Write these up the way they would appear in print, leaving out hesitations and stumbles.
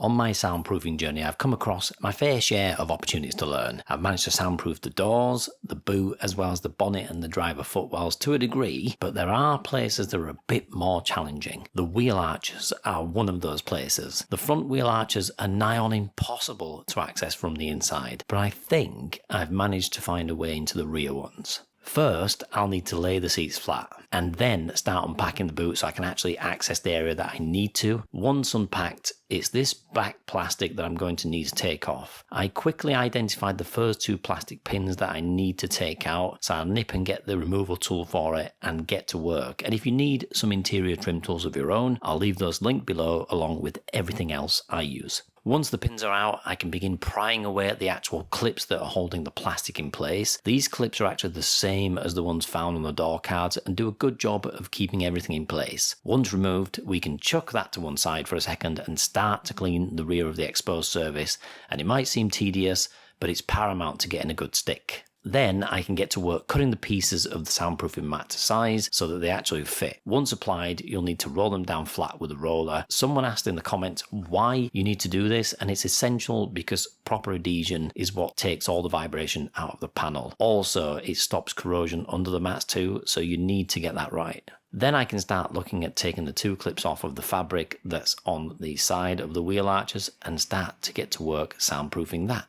On my soundproofing journey, I've come across my fair share of opportunities to learn. I've managed to soundproof the doors, the boot, as well as the bonnet and the driver footwells to a degree, but there are places that are a bit more challenging. The wheel arches are one of those places. The front wheel arches are nigh on impossible to access from the inside, but I think I've managed to find a way into the rear ones. First, I'll need to lay the seats flat and then start unpacking the boot so I can actually access the area that I need to. Once unpacked, it's this back plastic that I'm going to need to take off. I quickly identified the first two plastic pins that I need to take out, so I'll nip and get the removal tool for it and get to work. And if you need some interior trim tools of your own, I'll leave those linked below along with everything else I use. Once the pins are out, I can begin prying away at the actual clips that are holding the plastic in place. These clips are actually the same as the ones found on the door cards and do a good job of keeping everything in place. Once removed, we can chuck that to one side for a second and start to clean the rear of the exposed surface. And it might seem tedious, but it's paramount to getting a good stick. Then I can get to work cutting the pieces of the soundproofing mat to size so that they actually fit. Once applied, you'll need to roll them down flat with a roller. Someone asked in the comments why you need to do this, and it's essential because proper adhesion is what takes all the vibration out of the panel. Also, it stops corrosion under the mats too, so you need to get that right. Then I can start looking at taking the two clips off of the fabric that's on the side of the wheel arches and start to get to work soundproofing that.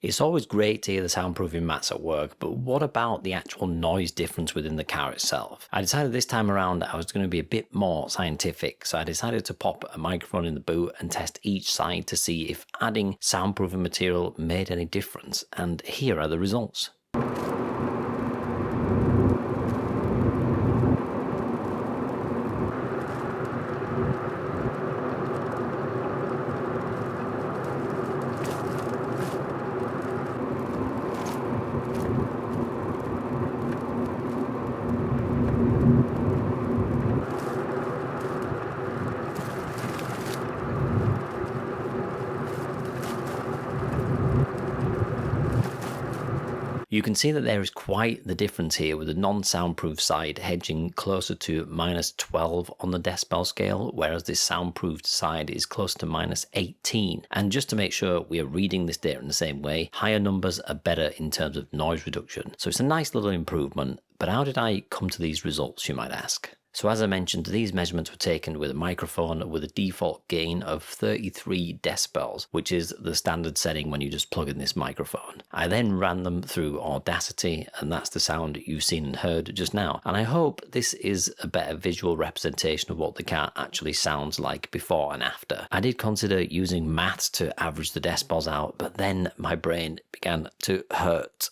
It's always great to hear the soundproofing mats at work, but what about the actual noise difference within the car itself? I decided this time around I was going to be a bit more scientific, so I decided to pop a microphone in the boot and test each side to see if adding soundproofing material made any difference, and here are the results. You can see that there is quite the difference here, with the non-soundproof side hedging closer to -12 on the decibel scale, whereas this soundproofed side is close to -18. And just to make sure we are reading this data in the same way, higher numbers are better in terms of noise reduction. So it's a nice little improvement, but how did I come to these results, you might ask? So as I mentioned, these measurements were taken with a microphone with a default gain of 33 decibels, which is the standard setting when you just plug in this microphone. I then ran them through Audacity, and that's the sound you've seen and heard just now. And I hope this is a better visual representation of what the car actually sounds like before and after. I did consider using maths to average the decibels out, but then my brain began to hurt.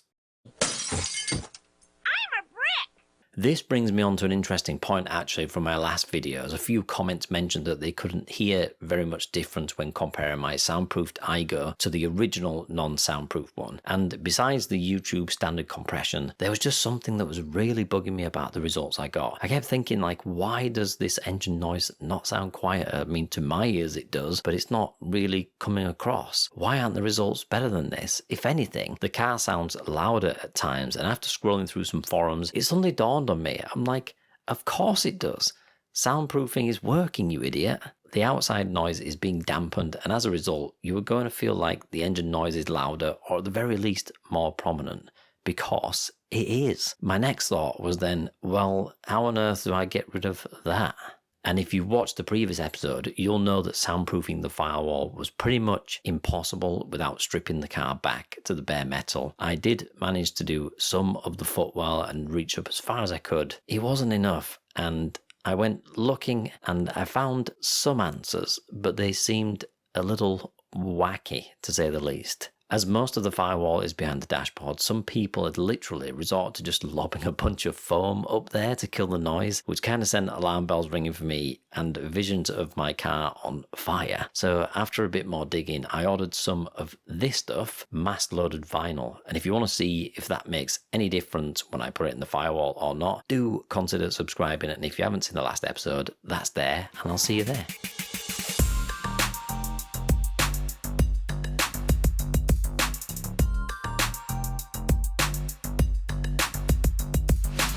This brings me on to an interesting point actually from my last videos. A few comments mentioned that they couldn't hear very much difference when comparing my soundproofed Aygo to the original non-soundproof one. And besides the YouTube standard compression, there was just something that was really bugging me about the results I got. I kept thinking, like, why does this engine noise not sound quieter? I mean, to my ears it does, but it's not really coming across. Why aren't the results better than this? If anything, the car sounds louder at times, and after scrolling through some forums, it suddenly dawned on me. I'm like, of course it does. Soundproofing is working, you idiot. The outside noise is being dampened, and as a result, you are going to feel like the engine noise is louder, or at the very least, more prominent. Because it is. My next thought was then, well, how on earth do I get rid of that? And if you watched the previous episode, you'll know that soundproofing the firewall was pretty much impossible without stripping the car back to the bare metal. I did manage to do some of the footwell and reach up as far as I could. It wasn't enough, and I went looking and I found some answers, but they seemed a little wacky, to say the least. As most of the firewall is behind the dashboard, some people had literally resorted to just lobbing a bunch of foam up there to kill the noise, which kind of sent alarm bells ringing for me and visions of my car on fire. So after a bit more digging, I ordered some of this stuff, mass-loaded vinyl. And if you want to see if that makes any difference when I put it in the firewall or not, do consider subscribing. And if you haven't seen the last episode, that's there, and I'll see you there.